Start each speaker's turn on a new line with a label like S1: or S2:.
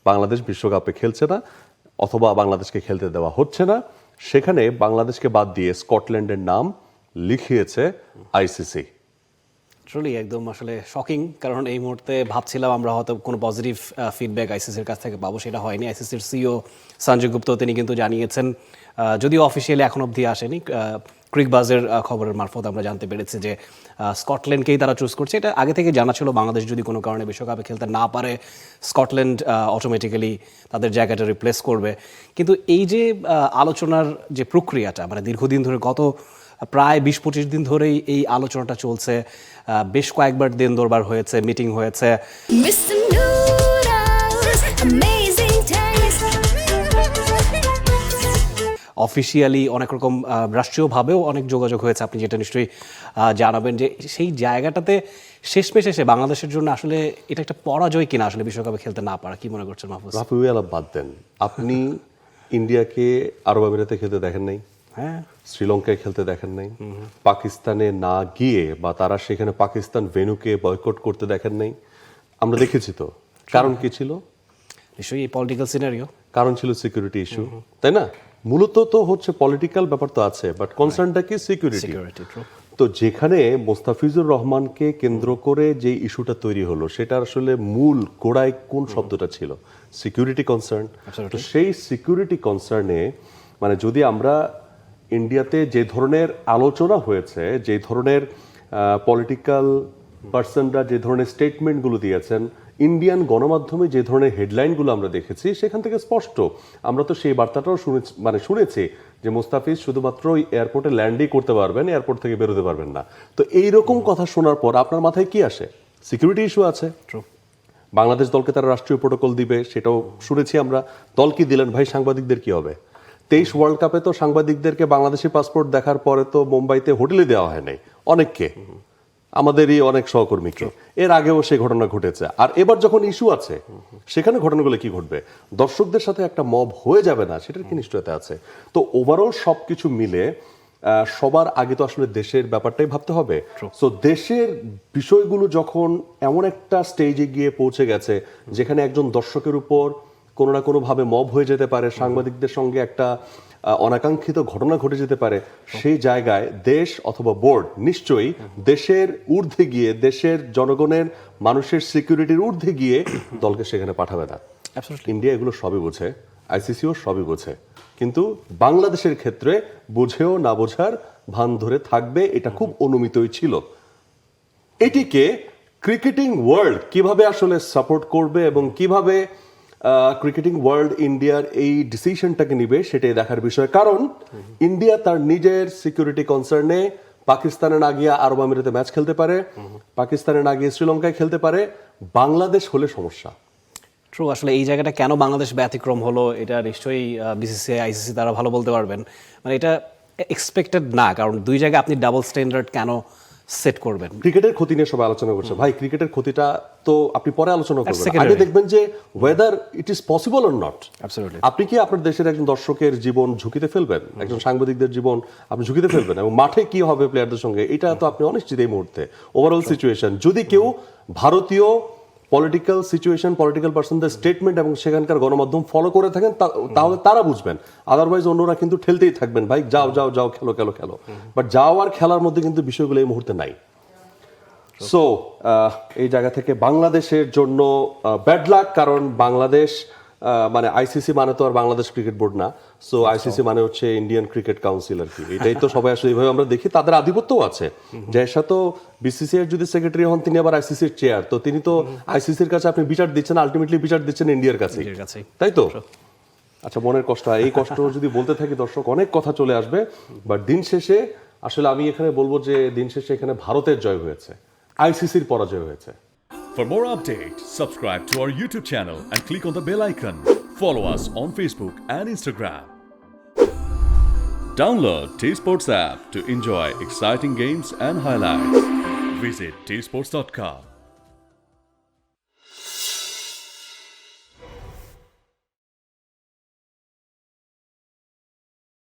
S1: বাংলাদেশ বিশ্বকাপে খেলছে না অথবা বাংলাদেশকে খেলতে দেওয়া হচ্ছে না, সেখানে বাংলাদেশকে বাদ দিয়ে স্কটল্যান্ডের নাম লিখিয়েছে আইসিসি।
S2: ট্রুলি একদম আসলে শকিং, কারণ এই মুহূর্তে ভাবছিলাম আমরা হয়তো কোনো পজিটিভ ফিডব্যাক আইসিসির কাছ থেকে পাবো, সেটা হয়নি। আইসিসির সিইও সঞ্জয় গুপ্ত তিনি কিন্তু জানিয়েছেন, যদিও অফিসিয়ালি এখন অবধি আসেনি, ক্রিকবাজের খবরের মারফত আমরা জানতে পেরেছি যে স্কটল্যান্ডকেই তারা চুজ করছে। এটা আগে থেকে জানা ছিল, বাংলাদেশ যদি কোনো কারণে বিশ্বকাপে খেলতে না পারে স্কটল্যান্ড অটোমেটিক্যালি তাদের জায়গাটা রিপ্লেস করবে। কিন্তু এই যে আলোচনার যে প্রক্রিয়াটা, মানে দীর্ঘদিন ধরে গত প্রায় 20-25 দিন ধরেই এই আলোচনাটা চলছে, বেশ কয়েকবার দিন দরবার হয়েছে, মিটিং হয়েছে। অফিসিয়ালি অনেক রকম রাষ্ট্রীয়ভাবেও অনেক যোগাযোগ হয়েছে, আপনি যেটা নিশ্চয়ই জানাবেন, যে সেই জায়গাটাতে শেষমেশ এসে বাংলাদেশের জন্য আসলে এটা একটা পরাজয় কিনা আসলে বিশ্বকাপে খেলতে না পারা। কি মনে করছেন মাহফুজ?
S1: রাফি আলাপ বাদ দেন, আপনি ইন্ডিয়াকে আরব আমিরাতে খেলতে দেখেন নাই,
S2: হ্যাঁ,
S1: শ্রীলঙ্কায় খেলতে দেখেন নাই, পাকিস্তানে না গিয়ে বা তারা সেখানে পাকিস্তান ভেন্যুকে বয়কট করতে দেখেন নাই, আমরা দেখেছি তো। কারণ কি ছিল?
S2: নিশ্চয়ই পলিটিক্যাল সিনারিও।
S1: কারণ ছিল সিকিউরিটি ইস্যু, তাই না? মূলত তো হচ্ছে পলিটিক্যাল ব্যাপার তো আছে, বাট কনসার্নটা কি? সিকিউরিটি। তো যেখানে মোস্তাফিজুর রহমানকে কেন্দ্র করে যে ইস্যুটা তৈরি হলো, সেটা আসলে মূল গোড়ায় কোন শব্দটা ছিল? Security concern. তো সেই সিকিউরিটি কনসার্নে মানে যদি আমরা ইন্ডিয়াতে যে ধরনের আলোচনা হয়েছে, যে ধরনের পলিটিক্যাল পার্সনরা যে ধরনের স্টেটমেন্টগুলো দিয়েছেন, ইন্ডিয়ান গণমাধ্যমে যে ধরনের হেডলাইনগুলো আমরা দেখেছি, সেখান থেকে স্পষ্ট। আমরা তো সেই বার্তাটাও শুনেছি যে মোস্তাফিজ শুধুমাত্র এয়ারপোর্টে ল্যান্ডই করতে পারবেন, এয়ারপোর্ট থেকে বেরোতে পারবেন না। তো এইরকম কথা শোনার পর আপনার মাথায় কি আসে? সিকিউরিটি ইস্যু আছে। বাংলাদেশ দলকে তারা রাষ্ট্রীয় প্রোটোকল দিবে, সেটাও শুনেছি আমরা। দল কি দিলেন ভাই? সাংবাদিকদের কি হবে? 23 ওয়ার্ল্ড কাপে তো সাংবাদিকদেরকে বাংলাদেশি পাসপোর্ট দেখার পরে তো মুম্বাইতে হোটেলে দেওয়া হয় নাই অনেককে, আমাদেরই অনেক সহকর্মীকে। এর আগেও সেই ঘটনা ঘটেছে। আর এবার যখন ইস্যু আছে, সেখানে ঘটনাগুলো কি ঘটবে? দর্শকদের সাথে একটা মব হয়ে যাবে না, সেটার কি নিশ্চয়তা আছে? তো ওভারঅল সবকিছু মিলে সবার আগে তো আসলে দেশের ব্যাপারটাই ভাবতে হবে। সো দেশের বিষয়গুলো যখন এমন একটা স্টেজে গিয়ে পৌঁছে গেছে, যেখানে একজন দর্শকের উপর কোনো না কোনোভাবে মব হয়ে যেতে পারে, সাংবাদিকদের সঙ্গে একটা অনাকাঙ্ক্ষিত ঘটনা ঘটে যেতে পারে, সেই জায়গায় দেশ অথবা বোর্ড নিশ্চয়ই দেশের ঊর্ধ্বে গিয়ে, দেশের জনগণের মানুষের সিকিউরিটির ঊর্ধ্বে গিয়ে দলকে সেখানে পাঠাবে না। ইন্ডিয়া এগুলো সবই বোঝে, আইসিসিও সবই বোঝে, কিন্তু বাংলাদেশের ক্ষেত্রে বুঝেও না বোঝার ভান ধরে থাকবে, এটা খুব অনুমিতই ছিল। এটিকে ক্রিকেটিং ওয়ার্ল্ড কিভাবে আসলে সাপোর্ট করবে এবং কিভাবে ক্রিকেটিং ওয়ার্ল্ড ইন্ডিয়ার এই ডিসিশনটাকে নিবে, সেটাই দেখার বিষয়। কারণ ইন্ডিয়া তার নিজের সিকিউরিটি কনসার্নে পাকিস্তানে না গিয়ে আরব আমিরাতে ম্যাচ খেলতে পারে, পাকিস্তানে না গিয়ে শ্রীলঙ্কায় খেলতে পারে, বাংলাদেশ হলে সমস্যা।
S2: ট্রু, আসলে এই জায়গাটা কেন বাংলাদেশ ব্যতিক্রম হলো, এটা নিশ্চয়ই বিসিসিআই, আইসিসি তারা ভালো বলতে পারবেন। মানে এটা এক্সপেক্টেড না, কারণ দুই জায়গায় আপনি ডাবল স্ট্যান্ডার্ড কেন সেট করবেন?
S1: ক্রিকেটের ক্ষতি নিয়ে সবাই আলোচনা করছে ভাই, ক্রিকেটের ক্ষতিটা তো আপনি পরে আলোচনা করবেন, আগে দেখবেন যে weather it is possible or not. আপনি কি আপনার দেশের একজন দর্শকের জীবন ঝুঁকিতে ফেলবেন? একজন সাংবাদিকদের জীবন আপনি ঝুঁকিতে ফেলবেন? এবং মাঠে কি হবে প্লেয়ারদের সঙ্গে, এটা তো আপনি অনিশ্চিত এই মুহূর্তে। ওভারঅল সিচুয়েশন যদি কেউ ভারতীয় পলিটিক্যাল সিচুয়েশন, পলিটিক্যাল পার্সনদের স্টেটমেন্ট এবং সেখানকার গণমাধ্যম ফলো করে থাকেন, তাহলে তারা বুঝবেন। আদারওয়াইজ অন্যরা কিন্তু ঠেলতেই থাকবেন, ভাই যাও যাও যাও, খেলো খেলো খেলো। বাট যাও আর খেলার মধ্যে কিন্তু বিষয়গুলো এই মুহূর্তে নাই। সো এই জায়গা থেকে বাংলাদেশের জন্য ব্যাড লাক, কারণ বাংলাদেশ মানে আইসিসি মানে তো আর বাংলাদেশ ক্রিকেট বোর্ড না। সো আইসিসি মানে হচ্ছে ইন্ডিয়ান ক্রিকেট কাউন্সিল আর কি, এটাই তো সবাই আসলে এইভাবে আমরা দেখি। তাদের আধিপত্যও আছে। জয়শা তো বিসিসিআই যদি সেক্রেটারি হন, তিনি আবার আইসিসির চেয়ার, তো তিনি তো আইসিসির কাছে আপনি বিচার দিচ্ছেন, আলটিমেটলি বিচার দিচ্ছেন ইন্ডিয়ার কাছে, তাই তো? আচ্ছা, মনের কষ্ট, এই কষ্ট যদি বলতে থাকি দর্শক অনেক কথা চলে আসবে, বাট দিন শেষে আসলে আমি এখানে বলবো যে দিন শেষে এখানে ভারতের জয় হয়েছে, আইসিসির পরাজয় হয়েছে।
S3: For more updates, subscribe to our YouTube channel and click on the bell icon. Follow us on Facebook and Instagram. Download T-Sports app to enjoy exciting games and highlights. Visit tsports.com.